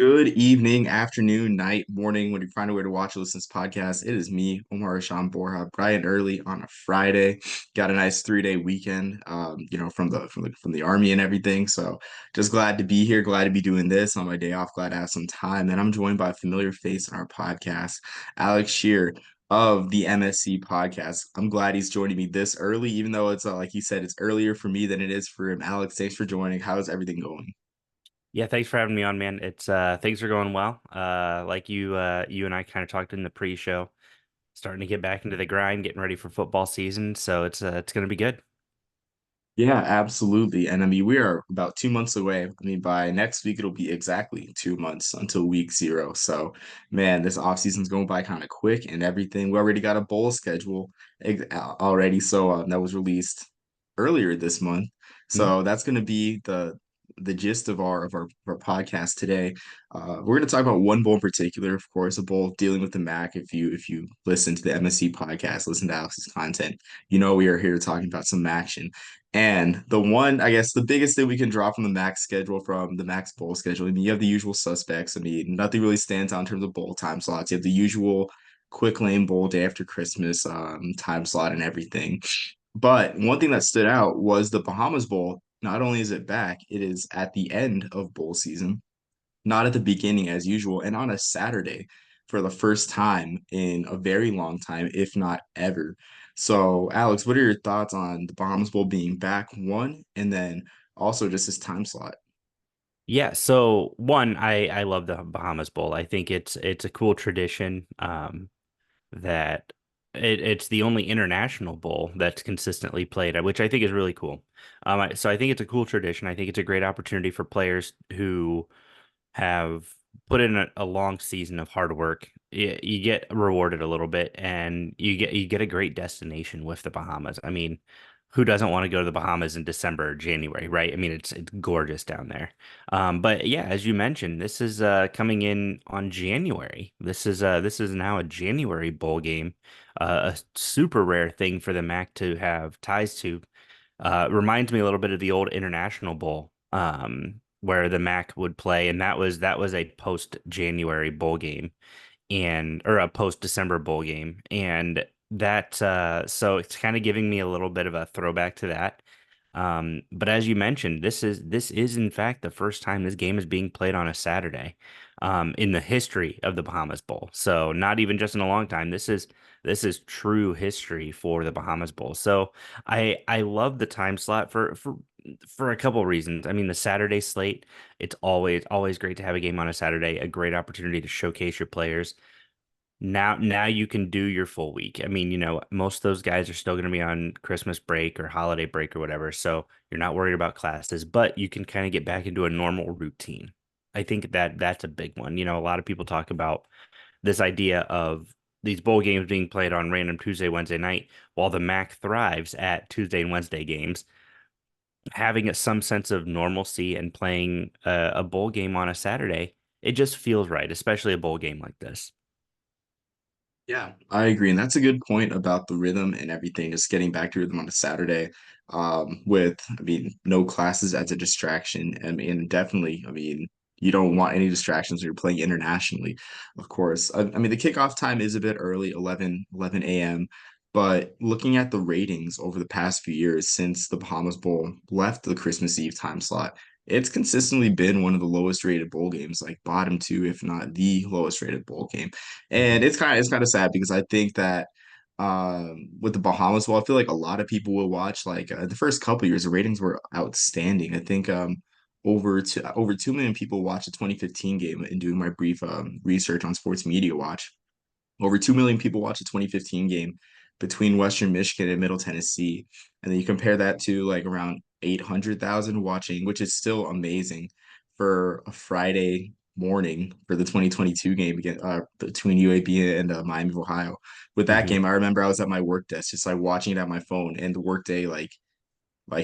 Good evening, afternoon, night, morning, when you find a way to watch or listen to this podcast. It is me, Omar Rashan Borja, bright and early on a Friday. Got a nice 3-day weekend, from the army and everything. So just glad to be here, glad to be doing this on my day off, glad to have some time. And I'm joined by a familiar face in our podcast, Alex Scheer of the MSC Podcast. I'm glad he's joining me this early, even though it's like he said, it's earlier for me than it is for him. Alex, thanks for joining. How's everything going? Yeah, thanks for having me on, man. It's things are going well. Like you and I kind of talked in the pre-show, starting to get back into the grind, getting ready for football season. So it's gonna be good. Yeah, absolutely. And I mean, we are about 2 months away. I mean, by next week, it'll be exactly 2 months until week zero. So, man, this off season's going by kind of quick and everything. We already got a bowl schedule already. So that was released earlier this month. Mhm. So that's going to be the gist of our podcast today. We're going to talk about one bowl in particular, of course, a bowl dealing with the MAC. If you listen to the MSC podcast, listen to Alex's content, you know we are here talking about some action. And the one, I guess, the biggest thing we can draw from the Max schedule, from the Max Bowl schedule, I mean, you have the usual suspects. I mean, nothing really stands out in terms of bowl time slots. You have the usual quick lane bowl day after Christmas time slot and everything. But one thing that stood out was the Bahamas Bowl. Not only is it back, it is at the end of bowl season, not at the beginning as usual, and on a Saturday for the first time in a very long time, if not ever. So, Alex, what are your thoughts on the Bahamas Bowl being back, one, and then also just this time slot? Yeah, so one, I love the Bahamas Bowl. I think it's a cool tradition. That it's the only international bowl that's consistently played, which I think is really cool. So I think it's a cool tradition. I think it's a great opportunity for players who have put in a long season of hard work. You get rewarded a little bit, and you get a great destination with the Bahamas. I mean, who doesn't want to go to the Bahamas in December or January, right? I mean, it's gorgeous down there. But yeah, as you mentioned, this is coming in on January. This is now a January bowl game, a super rare thing for the MAC to have ties to. Reminds me a little bit of the old International Bowl, where the MAC would play, and that was a post-January bowl game, and or a post-December bowl game, and that so it's kind of giving me a little bit of a throwback to that. But as you mentioned, this is in fact the first time this game is being played on a Saturday, in the history of the Bahamas Bowl. So not even just in a long time. This is true history for the Bahamas Bowl. So I love the time slot for a couple of reasons. I mean, the Saturday slate, it's always great to have a game on a Saturday, a great opportunity to showcase your players. Now you can do your full week. I mean, most of those guys are still going to be on Christmas break or holiday break or whatever, so you're not worried about classes, but you can kind of get back into a normal routine. I think that's a big one. A lot of people talk about this idea of these bowl games being played on random Tuesday, Wednesday night, while the MAC thrives at Tuesday and Wednesday games. Having some sense of normalcy and playing a bowl game on a Saturday, it just feels right, especially a bowl game like this. Yeah, I agree. And that's a good point about the rhythm and everything, just getting back to rhythm on a Saturday, I mean, no classes as a distraction. I mean, definitely, I mean, you don't want any distractions when you're playing internationally, of course. I mean, the kickoff time is a bit early, 11 a.m., but looking at the ratings over the past few years since the Bahamas Bowl left the Christmas Eve time slot, it's consistently been one of the lowest rated bowl games, like bottom two, if not the lowest rated bowl game. And Mhm. it's kind of sad because I think that with the Bahamas, well, I feel like a lot of people will watch like the first couple years, the ratings were outstanding. I think over 2 million people watched the 2015 game in doing my brief research on Sports Media Watch. Over 2 million people watched the 2015 game between Western Michigan and Middle Tennessee. And then you compare that to like around 800,000 watching, which is still amazing for a Friday morning for the 2022 game between UAB and Miami of Ohio. With that Mhm. game, I remember I was at my work desk just like watching it at my phone, and the workday like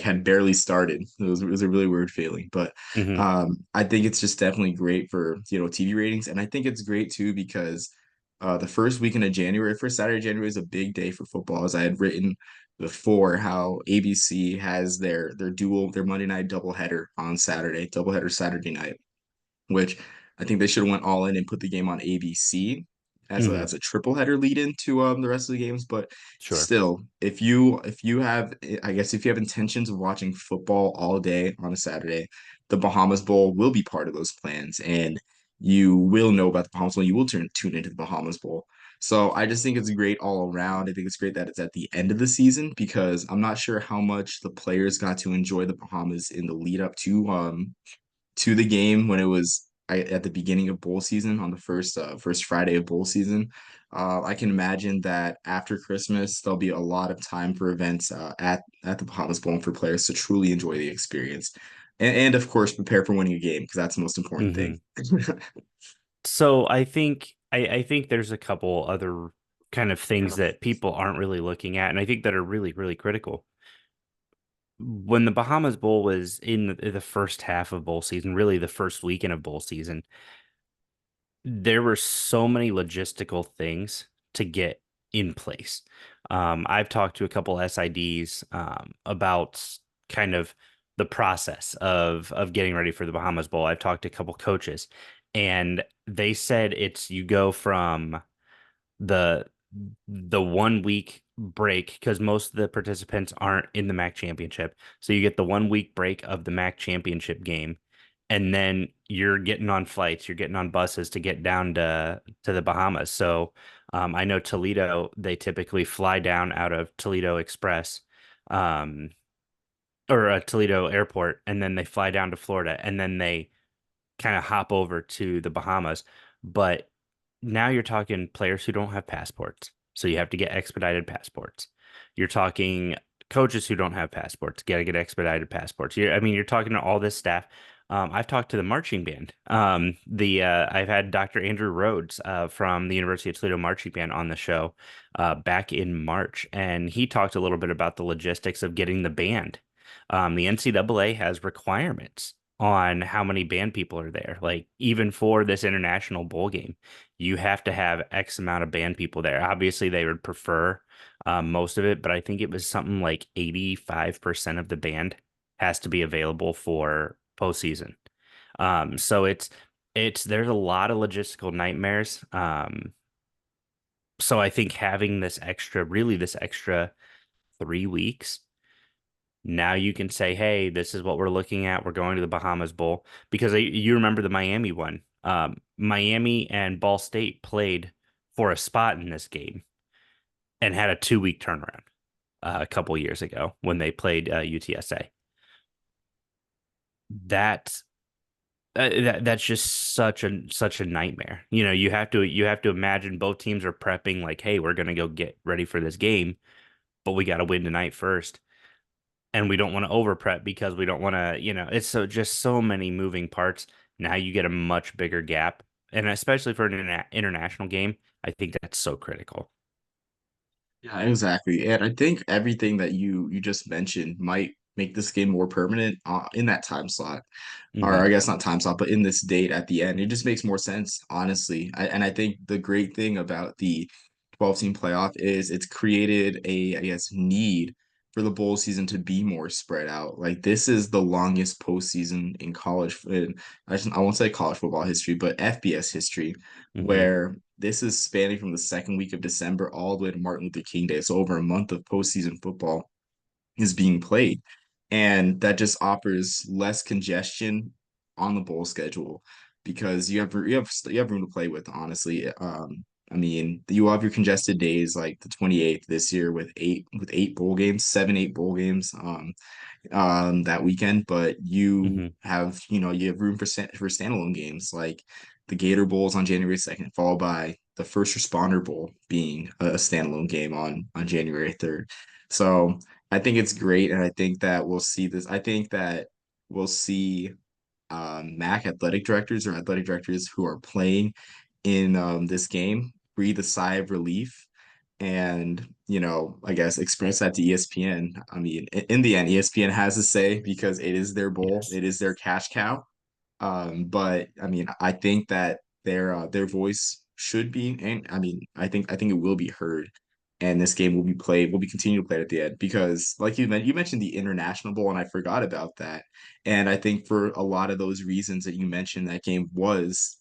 had barely started. It was a really weird feeling, but Mhm. I think it's just definitely great for TV ratings, and I think it's great too because the first weekend of January, first Saturday of January is a big day for football, as I had written before how ABC has their Monday night doubleheader on Saturday, doubleheader Saturday night, which I think they should have went all in and put the game on ABC Hmm. as a triple header lead into the rest of the games. But Sure. still, if you have, I guess if you have intentions of watching football all day on a Saturday, the Bahamas Bowl will be part of those plans, and you will know about the Bahamas Bowl. You will tune into the Bahamas Bowl. So I just think it's great all around. I think it's great that it's at the end of the season because I'm not sure how much the players got to enjoy the Bahamas in the lead up to the game when it was at the beginning of bowl season on the first Friday of bowl season. I can imagine that after Christmas there'll be a lot of time for events at the Bahamas Bowl for players to truly enjoy the experience, and of course prepare for winning a game because that's the most important thing. Hmm. So I think there's a couple other kind of things that people aren't really looking at, and I think that are really, really critical. When the Bahamas Bowl was in the first half of bowl season, really the first weekend of bowl season, there were so many logistical things to get in place. I've talked to a couple SIDs about kind of the process of getting ready for the Bahamas Bowl. I've talked to a couple coaches, and they said it's you go from the the 1 week break because most of the participants aren't in the MAC championship. So you get the 1 week break of the MAC championship game, and then you're getting on flights, you're getting on buses to get down to the Bahamas. So I know Toledo, they typically fly down out of Toledo Express, um, or Toledo Airport, and then they fly down to Florida, and then they kind of hop over to the Bahamas. But now you're talking players who don't have passports. So you have to get expedited passports. You're talking coaches who don't have passports, got to get expedited passports. I mean, you're talking to all this staff. I've talked to the marching band. The I've had Dr. Andrew Rhodes from the University of Toledo marching band on the show back in March, and he talked a little bit about the logistics of getting the band. The NCAA has requirements on how many band people are there. Like even for this international bowl game, you have to have X amount of band people there. Obviously, they would prefer most of it, but I think it was something like 85% of the band has to be available for postseason. So it's there's a lot of logistical nightmares. So I think having this extra 3 weeks now you can say, hey, this is what we're looking at. We're going to the Bahamas Bowl because you remember the Miami one. Miami and Ball State played for a spot in this game and had a 2 week turnaround a couple years ago when they played UTSA. That, that's just such a nightmare. You have to imagine both teams are prepping like, hey, we're gonna go get ready for this game, but we got to win tonight first. And we don't want to over prep because we don't want to, it's just so many moving parts. Now you get a much bigger gap. And especially for an international game, I think that's so critical. Yeah, exactly. And I think everything that you just mentioned might make this game more permanent in that time slot. Or Hmm. I guess not time slot, but in this date at the end. It just makes more sense, honestly. And I think the great thing about the 12 team playoff is it's created I guess, need for the bowl season to be more spread out. Like this is the longest postseason in I won't say college football history, but FBS history, Hmm. where this is spanning from the second week of December all the way to Martin Luther King Day. So over a month of postseason football is being played. And that just offers less congestion on the bowl schedule because you have room to play with, honestly. I mean, you have your congested days like the 28th this year with eight bowl games, 7, 8 bowl games that weekend, but Hmm. you have room for standalone games like the Gator Bowls on January 2nd, followed by the First Responder Bowl being a standalone game on January 3rd. So I think it's great, and I think that we'll see this. I think that we'll see MAC athletic directors or athletic directors who are playing in this game breathe a sigh of relief and I guess express that to ESPN. I mean, in the end, ESPN has a say because it is their bowl, Yes. it is their cash cow. But I mean, I think that their voice should be, and I mean, I think it will be heard, and this game will be played, will be continued to play at the end because, like you mentioned the international bowl, and I forgot about that. And I think for a lot of those reasons that you mentioned, that game was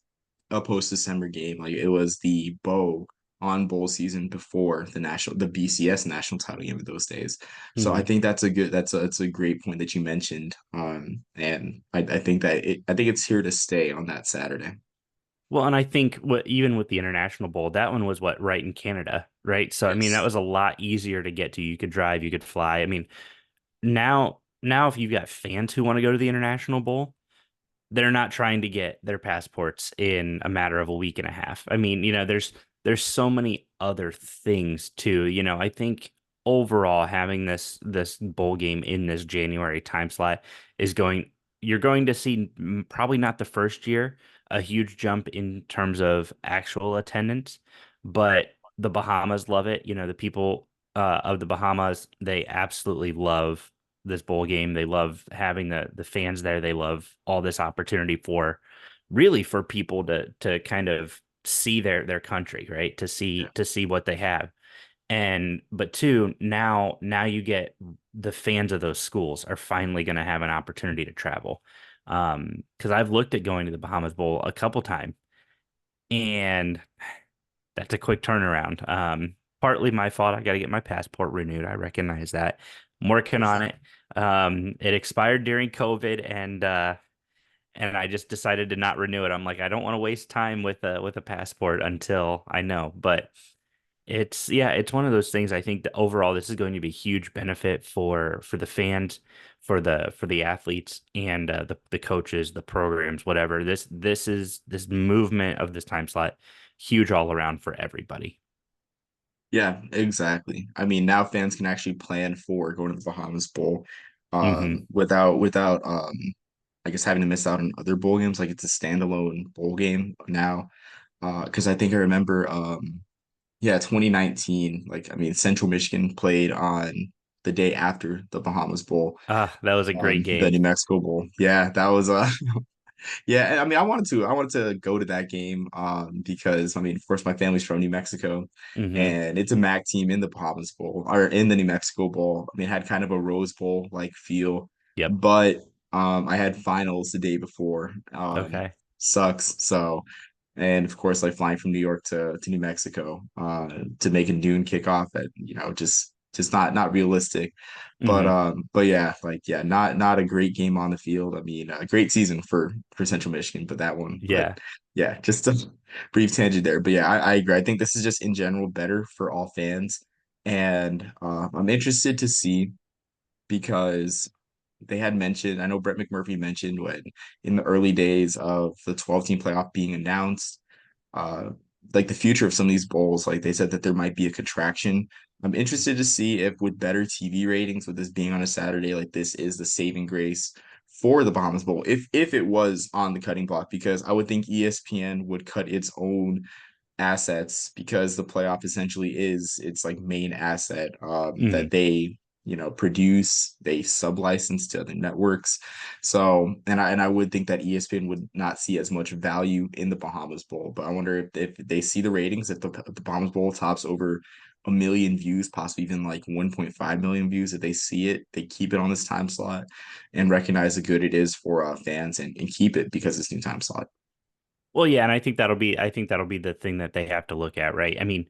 a post December game. Like it was the bow on bowl season before the BCS national title game of those days. So I Mhm. think that's a great point that you mentioned. And I think I think it's here to stay on that Saturday. Well, and I think even with the International Bowl, that one was what, right in Canada, right? So I mean, that Yes. was a lot easier to get to. You could drive, you could fly. I mean, now if you've got fans who want to go to the International Bowl, they're not trying to get their passports in a matter of a week and a half. I mean, there's so many other things too. I think overall having this bowl game in this January time slot is going you're going to see probably not the first year a huge jump in terms of actual attendance, but the Bahamas love it. The people of the Bahamas, they absolutely love this bowl game. They love having the fans there. They love all this opportunity for people to kind of see their country, right? To see what they have. And but two, now you get the fans of those schools are finally going to have an opportunity to travel. Because I've looked at going to the Bahamas Bowl a couple times, and that's a quick turnaround. Partly my fault. I got to get my passport renewed. I recognize that. I'm working on it. It expired during COVID, and I just decided to not renew it. I'm like, I don't want to waste time with a passport until I know. But it's one of those things. I think that overall this is going to be a huge benefit for the fans, for the athletes, and the coaches, the programs, whatever. This movement of this time slot, huge all around for everybody. Yeah, exactly. I mean, now fans can actually plan for going to the Bahamas Bowl, Hmm. without I guess having to miss out on other bowl games. Like it's a standalone bowl game now. Because I think I remember, yeah, 2019. Like I mean, Central Michigan played on the day after the Bahamas Bowl, Ah, that was a great the game. New Mexico Bowl. Yeah, that was yeah, I mean, I wanted to go to that game, because I mean, of course, my family's from New Mexico, Hmm. and it's a MAC team in the Bahamas Bowl or in the New Mexico Bowl. I mean, it had kind of a Rose Bowl like feel, Yep. but I had finals the day before. Okay. Sucks. So, and of course, like flying from New York to New Mexico, to make a noon kickoff at just not realistic. Hmm. But yeah, like yeah, not a great game on the field. I mean, a great season for Central Michigan, but that one. But Yeah. yeah, just a brief tangent there. But yeah, I agree. I think this is just in general better for all fans, and I'm interested to see because they had mentioned. I know Brett McMurphy mentioned when in the early days of the 12 team playoff being announced, uh, like the future of some of these bowls, like they said that there might be a contraction. I'm interested to see if with better TV ratings, with this being on a Saturday, like this is the saving grace for the Bahamas Bowl, if it was on the cutting block, because I would think ESPN would cut its own assets because the playoff essentially is its like main asset, Hmm. that they produce, they sublicense to other networks. So and I would think that ESPN would not see as much value in the Bahamas Bowl, but I wonder if they see the ratings, if the Bahamas Bowl tops over 1 million views, possibly even like 1.5 million views, if they see it, they keep it on this time slot and recognize the good it is for fans, and keep it because it's new time slot. Well, yeah, and I think that'll be the thing that they have to look at, right? I mean,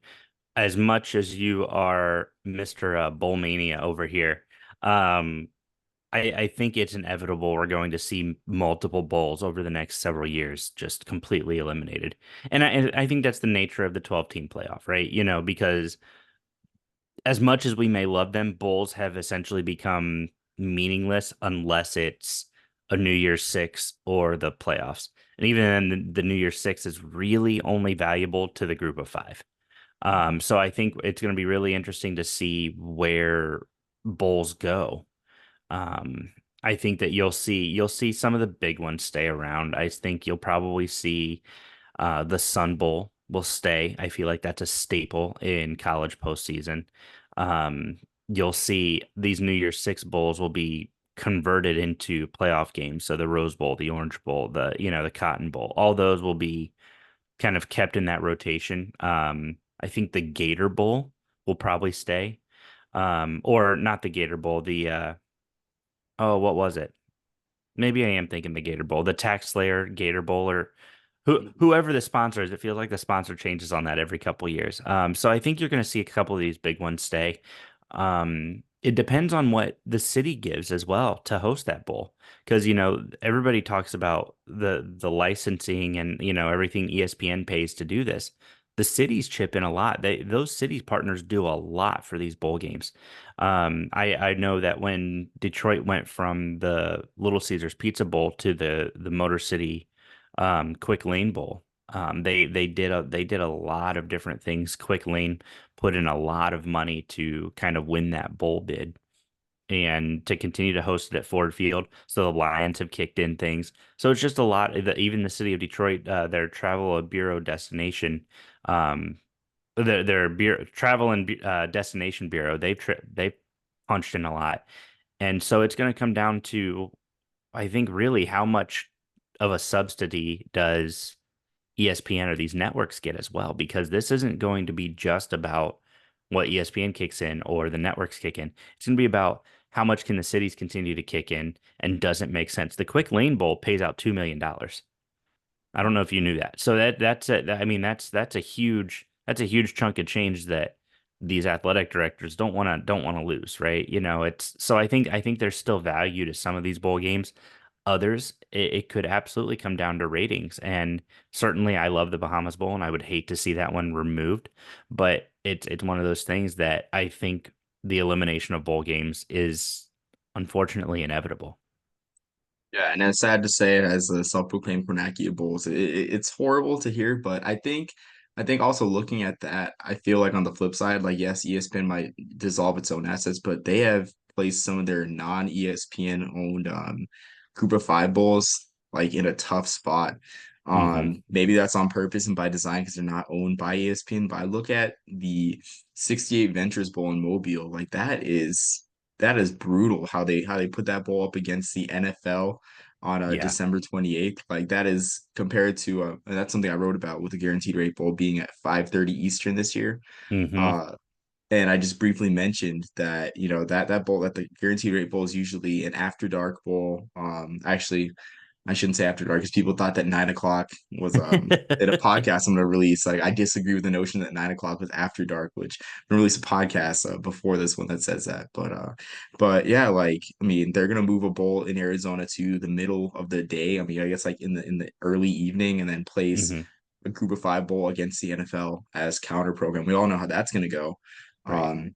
as much as you are Mr. Bowl Mania over here, um, I think it's inevitable we're going to see multiple bowls over the next several years just completely eliminated. And I think that's the nature of the 12 team playoff, right? Because as much as we may love them, bowls have essentially become meaningless unless it's a New Year's Six or the playoffs. And even then, the New Year's Six is really only valuable to the group of five. So I think it's going to be really interesting to see where bowls go. Um, I think that you'll see some of the big ones stay around. I think you'll probably see the Sun Bowl will stay. I feel like that's a staple in college postseason. You'll see these New Year's Six bowls will be converted into playoff games. So the Rose Bowl, the Orange Bowl, the Cotton Bowl, all those will be kind of kept in that rotation. I think the Gator Bowl will probably stay. Or not the Gator Bowl, oh, what was it? Maybe I am thinking the Gator Bowl, the Tax Slayer Gator Bowl, or Whoever the sponsor is, it feels like the sponsor changes on that every couple years. So I think you're going to see a couple of these big ones stay. It depends on what the city gives as well to host that bowl, because everybody talks about the licensing and everything ESPN pays to do this. The cities chip in a lot. Those cities partners do a lot for these bowl games. I know that when Detroit went from the Little Caesars Pizza Bowl to the Motor City Quick Lane Bowl. They did a lot of different things. Quick Lane put in a lot of money to kind of win that bowl bid and to continue to host it at Ford Field. So the Lions have kicked in things. So it's just a lot. Even the city of Detroit, their travel bureau destination, um, their travel and destination bureau, they punched in a lot. And so it's going to come down to, I think, really how much of a subsidy does ESPN or these networks get as well? Because this isn't going to be just about what ESPN kicks in or the networks kick in. It's going to be about how much can the cities continue to kick in and does it make sense? The Quick Lane Bowl pays out $2 million. I don't know if you knew that. So that's it. I mean, that's a huge chunk of change that these athletic directors don't want to lose, right? It's so I think there's still value to some of these bowl games. Others, it could absolutely come down to ratings. And certainly I love the Bahamas Bowl and I would hate to see that one removed. But it's one of those things that I think the elimination of bowl games is unfortunately inevitable. Yeah, and it's sad to say it as a self-proclaimed Kornacki of Bulls. It's horrible to hear, but I think also looking at that, I feel like on the flip side, like yes, ESPN might dissolve its own assets, but they have placed some of their non-ESPN owned group of five bowls like in a tough spot. Hmm. Maybe that's on purpose and by design because they're not owned by ESPN. But I look at the 68 Ventures Bowl in Mobile, like that is brutal how they put that bowl up against the NFL on Yeah. December 28th. Like that is compared to and that's something I wrote about with the guaranteed rate bowl being at 5:30 Eastern this year. Hmm. Uh and I just briefly mentioned that, that bowl that the guaranteed rate bowl is usually an after dark bowl. Actually I shouldn't say after dark because people thought that 9 o'clock was in a podcast I'm gonna release. Like I disagree with the notion that 9 o'clock was after dark, which I'm gonna release a podcast before this one that says that. But yeah, like I mean, they're gonna move a bowl in Arizona to the middle of the day. I mean, I guess like in the early evening, and then place Hmm. a group of five bowl against the NFL as counter program. We all know how that's gonna go. Right. Um,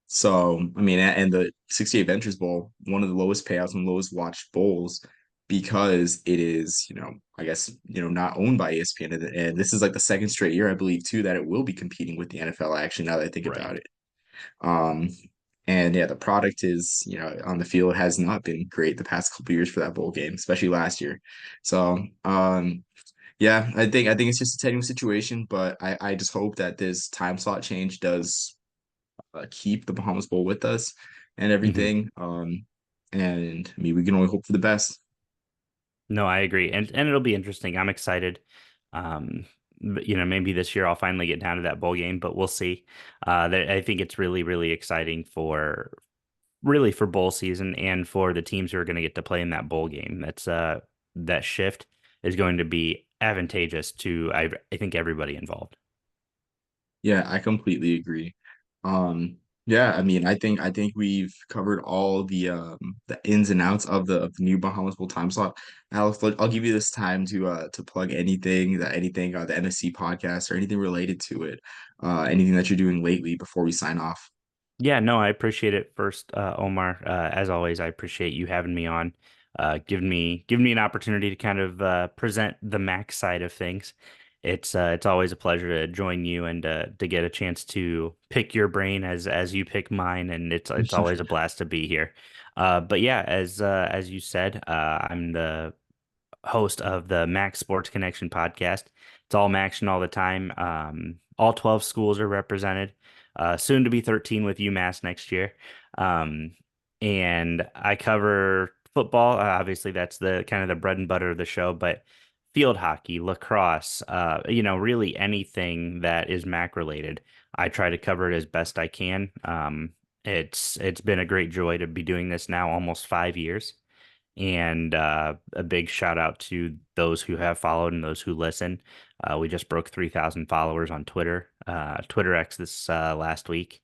so, I mean, and the 68 Ventures Bowl, one of the lowest payouts and lowest watched bowls because it is, I guess, not owned by ESPN. And this is like the second straight year, I believe, too, that it will be competing with the NFL, actually, now that I think Right. about it. Um, and yeah, the product is, on the field has not been great the past couple years for that bowl game, especially last year. So, yeah, I think it's just a tenuous situation, but I just hope that this time slot change does keep the Bahamas Bowl with us and Hmm. everything. And I mean, we can only hope for the best. No, I agree. And it'll be interesting. I'm excited. But, maybe this year I'll finally get down to that bowl game, but we'll see. I think it's really, really exciting for bowl season and for the teams who are going to get to play in that bowl game. That shift is going to be advantageous to I think everybody involved. Yeah, I completely agree. Um, yeah, I mean, I think we've covered all the ins and outs of the new Bahamas Bowl time slot. Alex, I'll give you this time to plug anything the MSC podcast or anything related to it, anything that you're doing lately before we sign off. Yeah, no, I appreciate it first, Omar. As always, I appreciate you having me on, giving me an opportunity to kind of present the Mac side of things. It's always a pleasure to join you and to get a chance to pick your brain as you pick mine, and it's always a blast to be here. But yeah, as you said, I'm the host of the Max Sports Connection podcast. It's all Maction all the time. All 12 schools are represented. Soon to be 13 with UMass next year. Um, and I cover football. Obviously, that's the kind of the bread and butter of the show, but field hockey, lacrosse, really anything that is Mac related. I try to cover it as best I can. It's been a great joy to be doing this now almost 5 years And a big shout out to those who have followed and those who listen. We just broke 3,000 followers on Twitter, Twitter X this last week,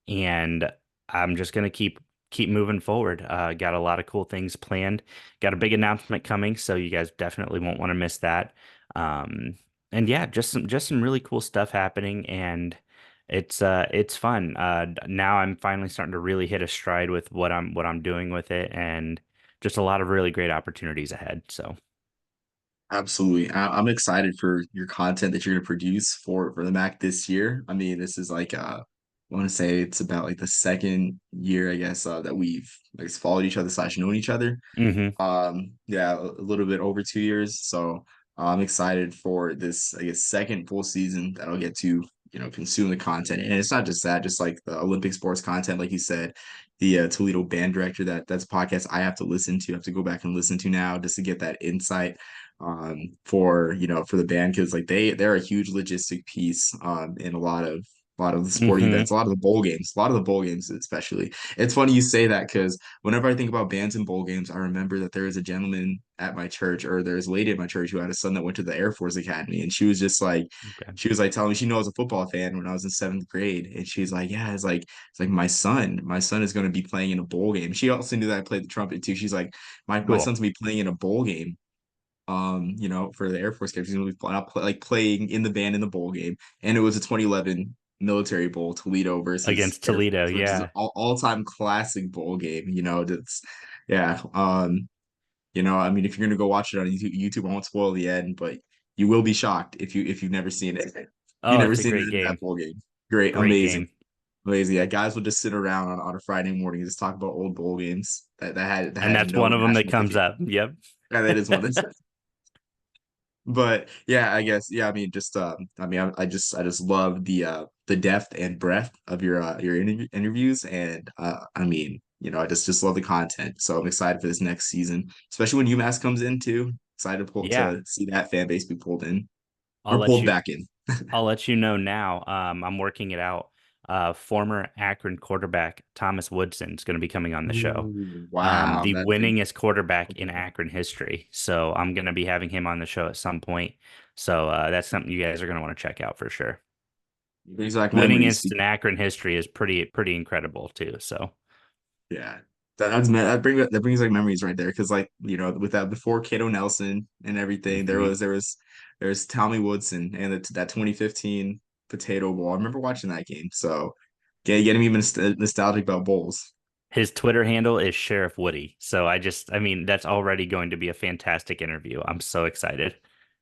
and I'm just gonna keep moving forward. Got a lot of cool things planned. Got a big announcement coming, so you guys definitely won't want to miss that. Um, and yeah, just some really cool stuff happening, and it's fun. Now I'm finally starting to really hit a stride with what I'm doing with it, and just a lot of really great opportunities ahead. So Absolutely. I'm excited for your content that you're going to produce for the Mac this year. I mean, this is like I want to say it's about like the second year, I guess, that we've like followed each other slash known each other. hmm Yeah, a little bit over 2 years. So I'm excited for this, I guess, second full season that I'll get to, consume the content. And it's not just that, just like the Olympic sports content, like you said, the Toledo band director, that's a podcast I have to listen to, I have to go back and listen to now just to get that insight for the band because like they're a huge logistic piece in a lot of the sporting hmm events, a lot of the bowl games especially. It's funny you say that because whenever I think about bands and bowl games, I remember that there is a gentleman at my church, or there's a lady at my church who had a son that went to the Air Force Academy, and Okay. she was like telling me she knows a football fan when I was in seventh grade, and she's like, yeah, it's like my son is going to be playing in a bowl game. She also knew that I played the trumpet too. She's like, my Cool. son's gonna be playing in a bowl game for the Air Force Games. He's gonna be like playing in the band in the bowl game, and it was a 2011 Military Bowl, Toledo versus Against Air Toledo, Force, which is an yeah. all-time classic bowl game. That's yeah. I mean, if you're gonna go watch it on YouTube, I won't spoil the end, but you will be shocked if you've never seen it. You've Oh, never it's a seen great that game. bowl game. Great, Great amazing. game. Amazing. Yeah, guys will just sit around on a Friday morning and just talk about old bowl games that And had that's no one of them that national comes pitching. up. Yep. Yeah, that is one. But yeah, I guess yeah. I mean, I just love the depth and breadth of your interviews, and I mean, I just love the content. So I'm excited for this next season, especially when UMass comes in too. Excited Yeah. to see that fan base be pulled in I'll or let pulled you back in. I'll let you know now. I'm working it out. Former Akron quarterback Thomas Woodson is going to be coming on the show. Ooh, wow, The that's winningest quarterback in Akron history. So I'm going to be having him on the show at some point. So that's something you guys are going to want to check out for sure. brings back memories. Winningest in Akron history is pretty incredible too. So Yeah. That brings like memories right there because like with that before Cato Nelson and everything mhm. there's Tommy Woodson and that 2015 Potato Bowl. I remember watching that game. So getting even nostalgic about bowls. His Twitter handle is Sheriff Woody. So I mean, that's already going to be a fantastic interview. I'm so excited.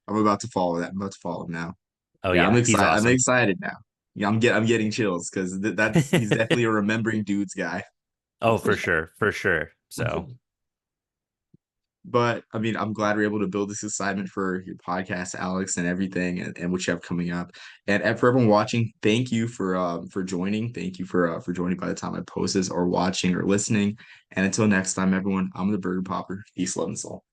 I'm about to follow that. I'm about to follow him now. Oh Yeah, I'm yeah, he's excited. I'm awesome. excited now. Yeah, I'm getting chills because that's he's definitely a remembering dudes guy. Oh, for sure, for sure. So But I mean, I'm glad we're able to build this assignment for your podcast, Alex, and everything, and what you have coming up. And for everyone watching, thank you for joining. Thank you for joining by the time I post this, or watching or listening. And until next time, everyone, I'm the Burger Popper. Peace, love, and soul.